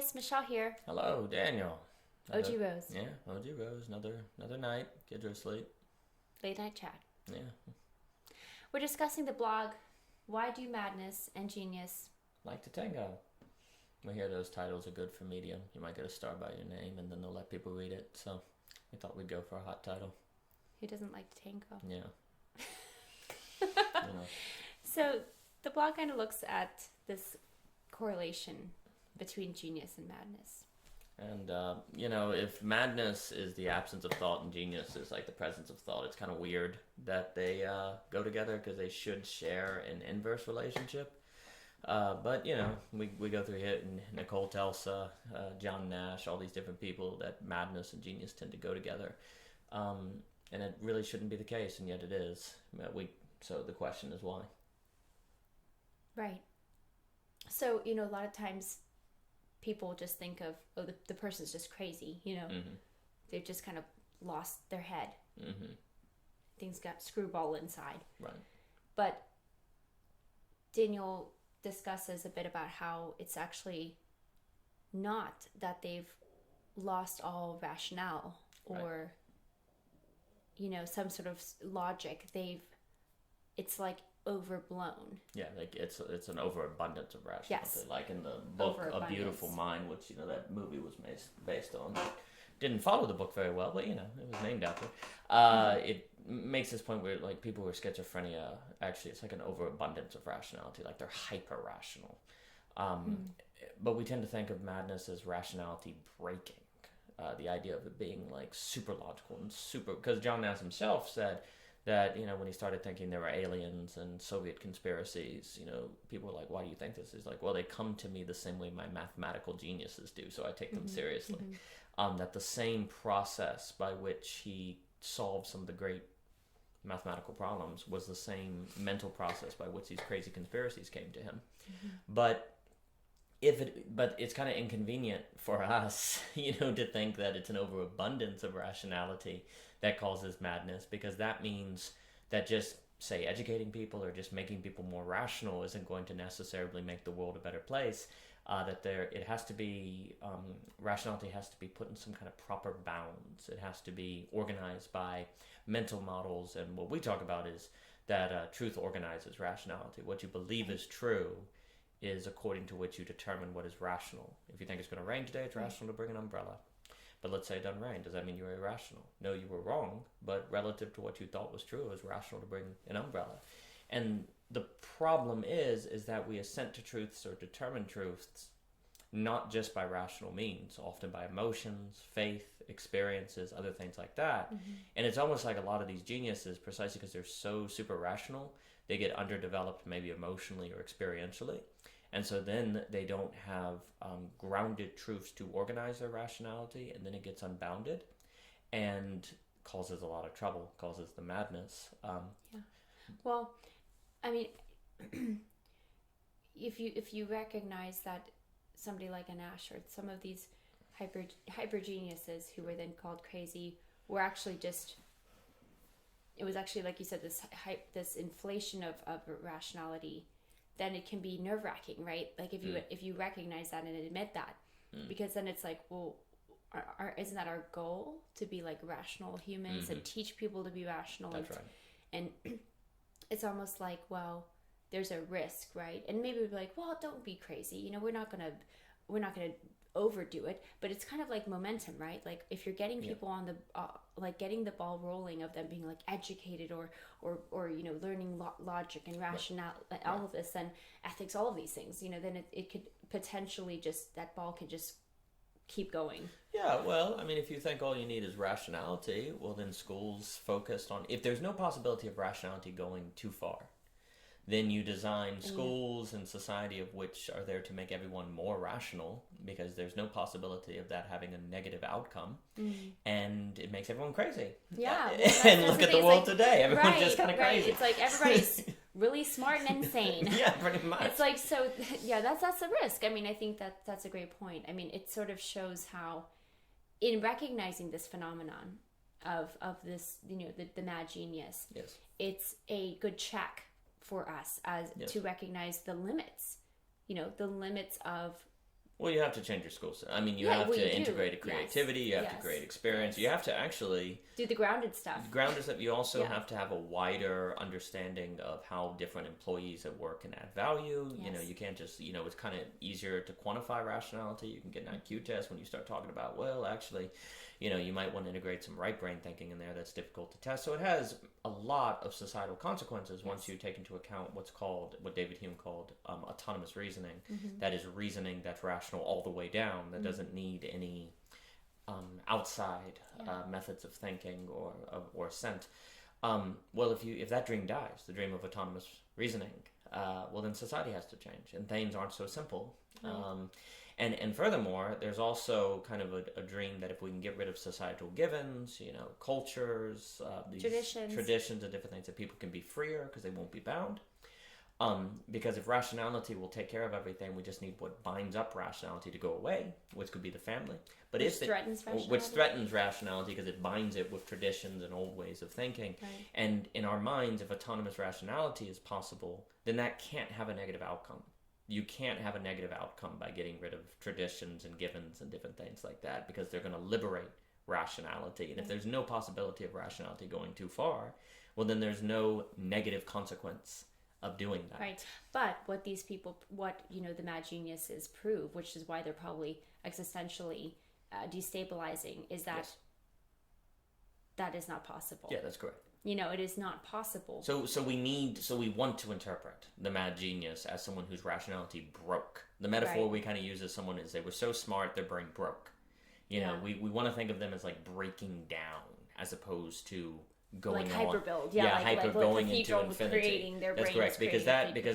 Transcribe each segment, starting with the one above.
guys, Michelle here. Hello, Daniel. OG Rose. Yeah, OG Rose. Another night. Kids are asleep. Late night chat. Yeah. We're discussing the blog Why Do Madness and Genius. Like the Tango. We hear those titles are good for Medium. You might get a star by your name, and then they'll let people read it. So we thought we'd go for a hot title. Who doesn't like Tango? Yeah. So the blog kind of looks at this correlation between genius and madness. And, if madness is the absence of thought and genius is like the presence of thought, it's kind of weird that they go together because they should share an inverse relationship. But, we go through it, and Nikola Tesla, John Nash, all these different people, that madness and genius tend to go together. And it really shouldn't be the case, and yet it is. So the question is why? Right. So, a lot of times people just think of, the person's just crazy, Mm-hmm. They've just kind of lost their head. Mm-hmm. Things got screwball inside. Right. But Daniel discusses a bit about how it's actually not that they've lost all rationale or, some sort of logic. It's like overblown. Yeah, like it's an overabundance of rationality. Yes. Like in the book A Beautiful Mind, which that movie was based on. Didn't follow the book very well, but it was named after. It makes this point where like people with schizophrenia, actually it's like an overabundance of rationality, like they're hyper rational. But we tend to think of madness as rationality breaking. The idea of it being like super logical and because John Nash himself said that, when he started thinking there were aliens and Soviet conspiracies, people were like, why do you think this? He's like, well, they come to me the same way my mathematical geniuses do, so I take them seriously. That the same process by which he solved some of the great mathematical problems was the same mental process by which these crazy conspiracies came to him. But it's kind of inconvenient for us, to think that it's an overabundance of rationality that causes madness, because that means that just, say, educating people or just making people more rational isn't going to necessarily make the world a better place. Rationality has to be put in some kind of proper bounds. It has to be organized by mental models, and what we talk about is that truth organizes rationality. What you believe is true is according to which you determine what is rational. If you think it's going to rain today, it's rational to bring an umbrella. But let's say it doesn't rain. Does that mean you're irrational? No, you were wrong, but relative to what you thought was true, it was rational to bring an umbrella. And the problem is that we assent to truths or determine truths not just by rational means, often by emotions, faith, experiences, other things like that. And it's almost like a lot of these geniuses, precisely because they're so super rational, they get underdeveloped maybe emotionally or experientially. And so then they don't have grounded truths to organize their rationality, and then it gets unbounded and causes a lot of trouble, causes the madness. Yeah. Well, I mean, if you recognize that somebody like a Nash or some of these hyper geniuses who were then called crazy were actually it was actually, like you said, this inflation of rationality, then it can be nerve-wracking, right? Like if you recognize that and admit that, because then it's like, well, isn't that our goal, to be like rational humans and teach people to be rational? That's right. And it's almost like, well, there's a risk, right? And maybe we'd be like, well, don't be crazy. We're not gonna overdo it, but it's kind of like momentum, right? Like if you're getting people on the like getting the ball rolling of them being like educated or learning logic and rationale, all of this, and ethics, all of these things, then it could potentially that ball could just keep going. Yeah, well, I mean, if you think all you need is rationality, well, then schools focused on, if there's no possibility of rationality going too far, then you design schools and society of which are there to make everyone more rational, because there's no possibility of that having a negative outcome, and it makes everyone crazy. Yeah. And look at the world today. Everyone's just kind of crazy. It's like everybody's really smart and insane. Yeah, pretty much. It's like, so, yeah, that's the risk. I mean, I think that's a great point. I mean, it sort of shows how, in recognizing this phenomenon of this, the mad genius, yes, it's a good check for us as to recognize the limits, the limits of Well, you have to change your school system. I mean, you Yeah, have well, to you do. integrate a creativity. You have to Yes. create experience. Yes. You have to actually Do the grounded stuff. You also Yeah. have to have a wider understanding of how different employees at work can add value. You know, Yes. you can't just, it's kind of easier to quantify rationality. You can get an IQ test when you start talking about, well, actually, you might want to integrate some right brain thinking in there that's difficult to test. So it has a lot of societal consequences once you take into account what David Hume called autonomous reasoning. That is reasoning that's rational all the way down, that doesn't need any outside methods of thinking or assent. Well, if that dream dies, the dream of autonomous reasoning, well, then society has to change, and things aren't so simple. Right. And furthermore, there's also kind of a dream that if we can get rid of societal givens, cultures, these traditions and different things, that people can be freer because they won't be bound. Because if rationality will take care of everything, we just need what binds up rationality to go away, which could be the family. But which threatens rationality because it binds it with traditions and old ways of thinking. Right. And in our minds, if autonomous rationality is possible, then that can't have a negative outcome. You can't have a negative outcome by getting rid of traditions and givens and different things like that, because they're going to liberate rationality. And if there's no possibility of rationality going too far, well, then there's no negative consequence of doing that. Right. But what these people, the mad geniuses prove, which is why they're probably existentially destabilizing, is that that is not possible. Yeah, that's correct. It is not possible. So we want to interpret the mad genius as someone whose rationality broke. The metaphor we kind of use as someone is they were so smart their brain broke. We want to think of them as like breaking down as opposed to going like on. hyperbuild. Hyper like going into infinity. Creating their That's correct, because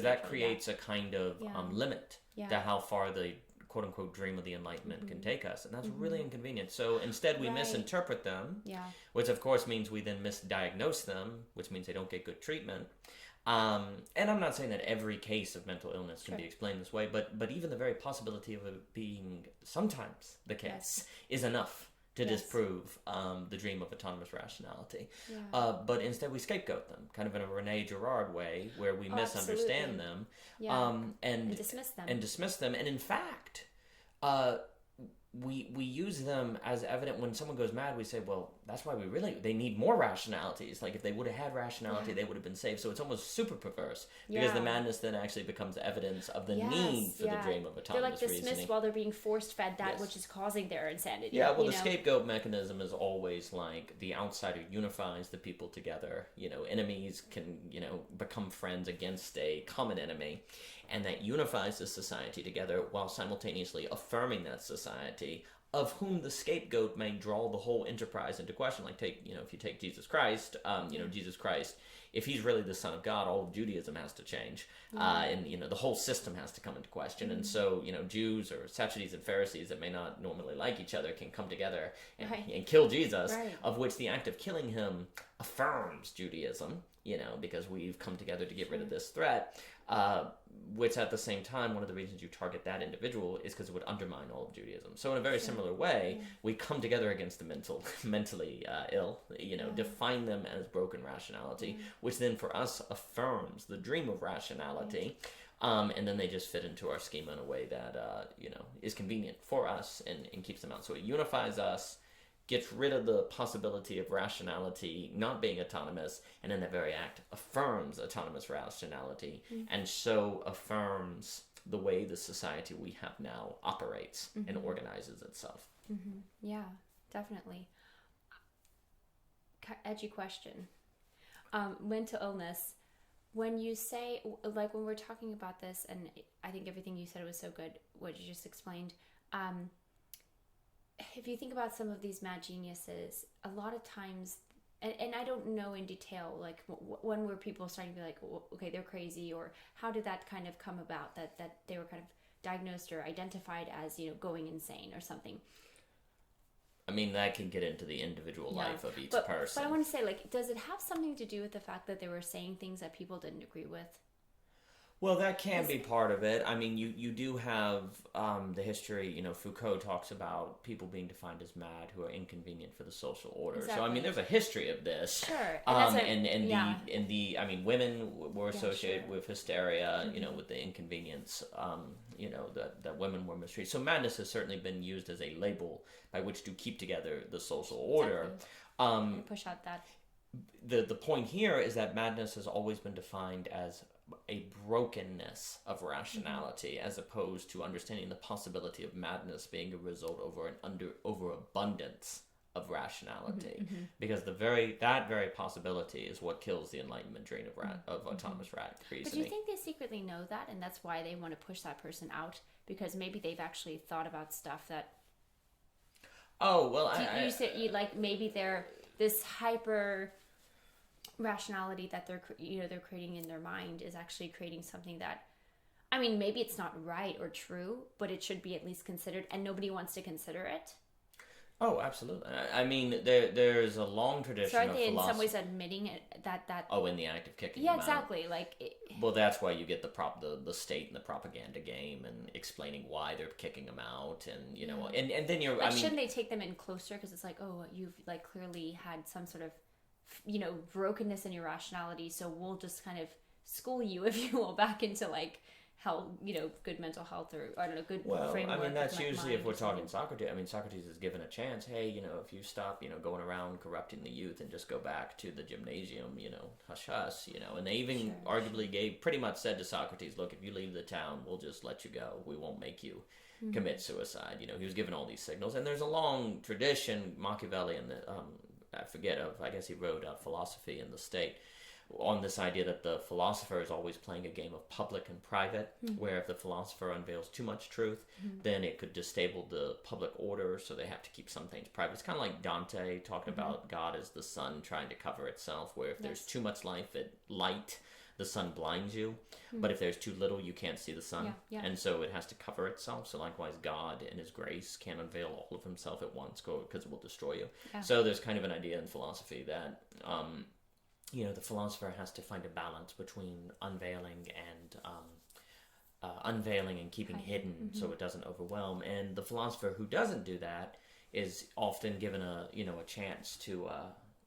that creates a a kind of limit to how far the quote unquote dream of the Enlightenment can take us, and that's really inconvenient. So instead we misinterpret them, which of course means we then misdiagnose them, which means they don't get good treatment. And I'm not saying that every case of mental illness can be explained this way, but even the very possibility of it being sometimes the case is enough to disprove the dream of autonomous rationality. But instead we scapegoat them, kind of in a Rene Girard way, where we misunderstand them and dismiss them. And in fact, we use them as evident. When someone goes mad, we say, well, that's why they need more rationalities. Like if they would have had rationality, they would have been saved. So it's almost super perverse, because the madness then actually becomes evidence of the need for the dream of autonomous reasoning. They're like dismissed while they're being force fed that which is causing their insanity. Yeah, well, the scapegoat mechanism is always like the outsider unifies the people together. Enemies can, become friends against a common enemy. And that unifies the society together while simultaneously affirming that society, of whom the scapegoat may draw the whole enterprise into question. Like if you take Jesus Christ, Jesus Christ, if he's really the Son of God, all of Judaism has to change, and the whole system has to come into question. And so Jews or Sadducees and Pharisees that may not normally like each other can come together and kill Jesus, of which the act of killing him affirms Judaism, because we've come together to get rid of this threat. Which at the same time, one of the reasons you target that individual is because it would undermine all of Judaism. So in a very similar way, we come together against the mentally ill, define them as broken rationality, which then for us affirms the dream of rationality. And then they just fit into our schema in a way that, is convenient for us and keeps them out. So it unifies us, gets rid of the possibility of rationality not being autonomous, and in that very act affirms autonomous rationality, and so affirms the way the society we have now operates and organizes itself. Yeah, definitely. Edgy question. Mental illness. When you say, like when we're talking about this, and I think everything you said was so good, what you just explained, if you think about some of these mad geniuses, a lot of times, and I don't know in detail, like when were people starting to be like, okay, they're crazy, or how did that kind of come about, that they were kind of diagnosed or identified as, going insane or something? I mean, that can get into the individual life of each person. But I want to say, like, does it have something to do with the fact that they were saying things that people didn't agree with? Well, that can be part of it. I mean, you do have the history. You know, Foucault talks about people being defined as mad who are inconvenient for the social order. Exactly. So I mean, there's a history of this. Sure. I mean, women were associated sure. with hysteria. You know, with the inconvenience. You know that women were mistreated. So madness has certainly been used as a label by which to keep together the social order. Exactly. And push out that. The point here is that madness has always been defined as a brokenness of rationality, as opposed to understanding the possibility of madness being a result over an overabundance of rationality, because that very possibility is what kills the Enlightenment dream of autonomous reasoning. But do you think they secretly know that, and that's why they want to push that person out? Because maybe they've actually thought about stuff that. Oh well, maybe they're this hyper rationality that they're creating in their mind is actually creating something that, I mean, maybe it's not right or true, but it should be at least considered, and nobody wants to consider it. Oh, absolutely. I mean, there's a long tradition. So are they in some ways admitting it that? Oh, in the act of kicking. Yeah, them exactly. Out. Well, that's why you get the state and the propaganda game and explaining why they're kicking them out, and you know, and then you're. Like, shouldn't they take them in closer? Because it's like, oh, you've like clearly had some sort of, you know, brokenness in your rationality, so we'll just kind of school you, if you will, back into like health, you know, good mental health, or I don't know, good framework. I mean, that's usually if we're talking Socrates. I mean, Socrates is given a chance. Hey, you know, if you stop, you know, going around corrupting the youth and just go back to the gymnasium, you know, hush hush, you know. And they even arguably pretty much said to Socrates, look, if you leave the town, we'll just let you go. We won't make you commit suicide. You know, he was given all these signals, and there's a long tradition. Machiavelli and I guess he wrote Philosophy in the State, on this idea that the philosopher is always playing a game of public and private, where if the philosopher unveils too much truth, then it could destabilize the public order, so they have to keep some things private. It's kind of like Dante talking about God as the sun trying to cover itself, where if there's too much light, the sun blinds you, but if there's too little, you can't see the sun, and so it has to cover itself. So likewise, God in his grace can't unveil all of himself at once, because it will destroy you. So there's kind of an idea in philosophy that you know, the philosopher has to find a balance between unveiling and keeping hidden, so it doesn't overwhelm. And the philosopher who doesn't do that is often given a chance to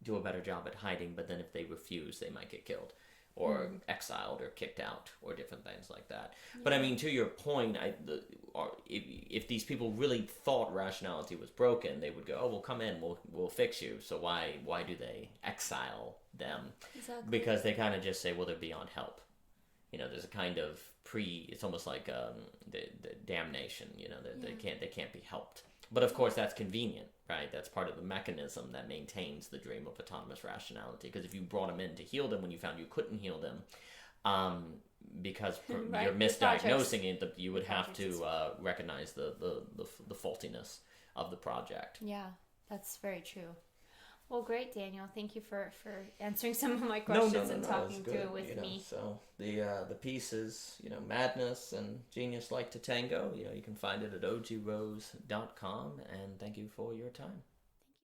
do a better job at hiding. But then if they refuse, they might get killed, or exiled, or kicked out, or different things like that. But I mean, to your point, if these people really thought rationality was broken, they would go, "Oh, we'll come in, we'll fix you." So why do they exile them? Exactly. Because they kind of just say, "Well, they're beyond help." You know, there's a kind of it's almost like the damnation. You know, they can't be helped. But of course, that's convenient, right? That's part of the mechanism that maintains the dream of autonomous rationality. Because if you brought them in to heal them when you found you couldn't heal them, because you're misdiagnosing it, you would have to recognize the faultiness of the project. Yeah, that's very true. Well, great, Daniel. Thank you for answering some of my questions and talking through it with me. So the piece is, you know, Madness and Genius Like to Tango. You know, you can find it at ogrose.com, and thank you for your time.